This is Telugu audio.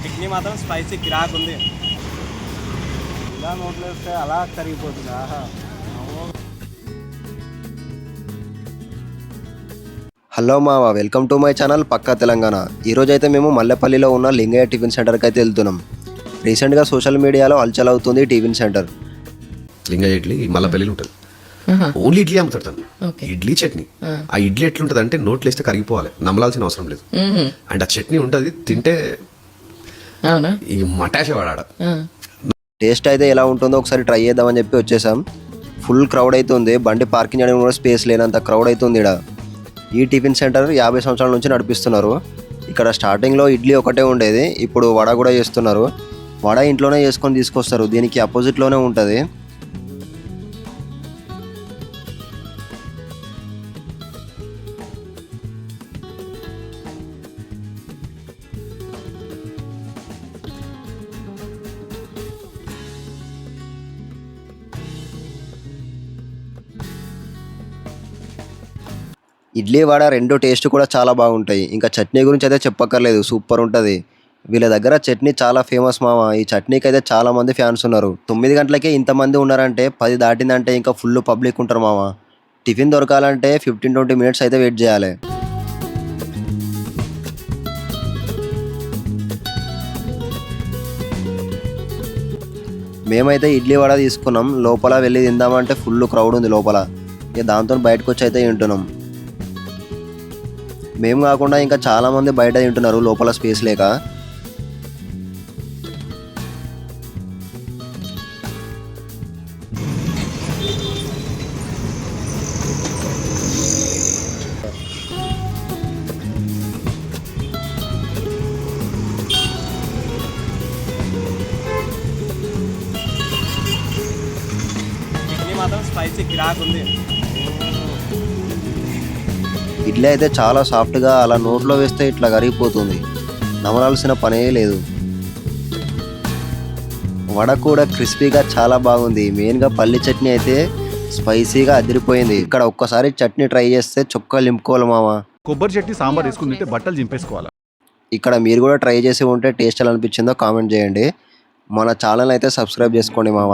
చట్నీ మాత్రం స్పైసీ కిరాక్ ఉంది. ఇలా నోట్లో వేస్తే అలా కరిగిపోతుంది. ఆహా. హలో మావా, వెల్కమ్ టు మై ఛానల్ పక్కా తెలంగాణ. ఈరోజు అయితే మేము మల్లెపల్లిలో ఉన్న లింగయ్య టిఫిన్ సెంటర్కి అయితే వెళ్తున్నాం. రీసెంట్గా సోషల్ మీడియాలో హల్చల్ అవుతుంది టిఫిన్ సెంటర్. లింగయ్య ఇడ్లీ మల్లెపల్లిలో ఉంటుంది. ఓన్లీ ఇడ్లీ అమ్ముతాడు తను. ఇడ్లీ చట్నీ. ఆ ఇడ్లీ ఎట్లుంటది అంటే నోట్లు వేస్తే కరిగిపోవాలి, నమ్మలాల్సిన అవసరం లేదు. అండ్ ఆ చట్నీ ఉంటుంది, తింటే ఈ మటాష వాడాడ. టేస్ట్ అయితే ఎలా ఉంటుందో ఒకసారి ట్రై చేద్దామని చెప్పి వచ్చేసాం. ఫుల్ క్రౌడ్ అవుతుంది, బండి పార్కింగ్ చేయడానికి కూడా స్పేస్ లేనంత క్రౌడ్ అవుతుంది ఇక్కడ. ఈ టిఫిన్ సెంటర్ 50 సంవత్సరాల నుంచి నడిపిస్తున్నారు. ఇక్కడ స్టార్టింగ్లో ఇడ్లీ ఒకటే ఉండేది, ఇప్పుడు వడ కూడా చేస్తున్నారు. వడ ఇంట్లోనే చేసుకొని తీసుకొస్తారు, దీనికి అపోజిట్లోనే ఉంటుంది. ఇడ్లీ వడ రెండు టేస్ట్ కూడా చాలా బాగుంటాయి. ఇంకా చట్నీ గురించి అయితే చెప్పక్కర్లేదు, సూపర్ ఉంటుంది. వీళ్ళ దగ్గర చట్నీ చాలా ఫేమస్ మామ. ఈ చట్నీకి అయితే చాలా మంది ఫ్యాన్స్ ఉన్నారు. 9 గంటలకే ఇంతమంది ఉన్నారంటే 10 దాటిందంటే ఇంకా ఫుల్ పబ్లిక్ ఉంటారు మామ. టిఫిన్ దొరకాలంటే 15-20 మినిట్స్ అయితే వెయిట్ చేయాలి. మేమైతే ఇడ్లీ వడ తీసుకున్నాం. లోపల వెళ్ళి తిందామంటే ఫుల్ క్రౌడ్ ఉంది లోపల. ఇక దాంతో బయటకు వచ్చి అయితే తింటున్నాం. మేము కాకుండా ఇంకా చాలామంది బయట తింటున్నారు లోపల స్పేస్ లేక. చట్నీ మాత్రం స్పైసీ కిరాక్ ఉంది. ఇడ్లీ అయితే చాలా సాఫ్ట్గా అలా నోట్లో వేస్తే ఇట్లా కరిగిపోతుంది, నమలాల్సిన పనే లేదు. వడ కూడా క్రిస్పీగా చాలా బాగుంది. మెయిన్గా పల్లి చట్నీ అయితే స్పైసీగా అదిరిపోయింది. ఇక్కడ ఒక్కసారి చట్నీ ట్రై చేస్తే చొక్కాలు నింపుకోవాలి మామ. కొబ్బరి చట్నీ సాంబార్ వేసుకుని తింటే బట్టలు చింపేసుకోవాలి. ఇక్కడ మీరు కూడా ట్రై చేసి ఉంటే టేస్ట్ ఎలా అనిపించిందో కామెంట్ చేయండి. మన ఛానల్ అయితే సబ్స్క్రైబ్ చేసుకోండి మామ.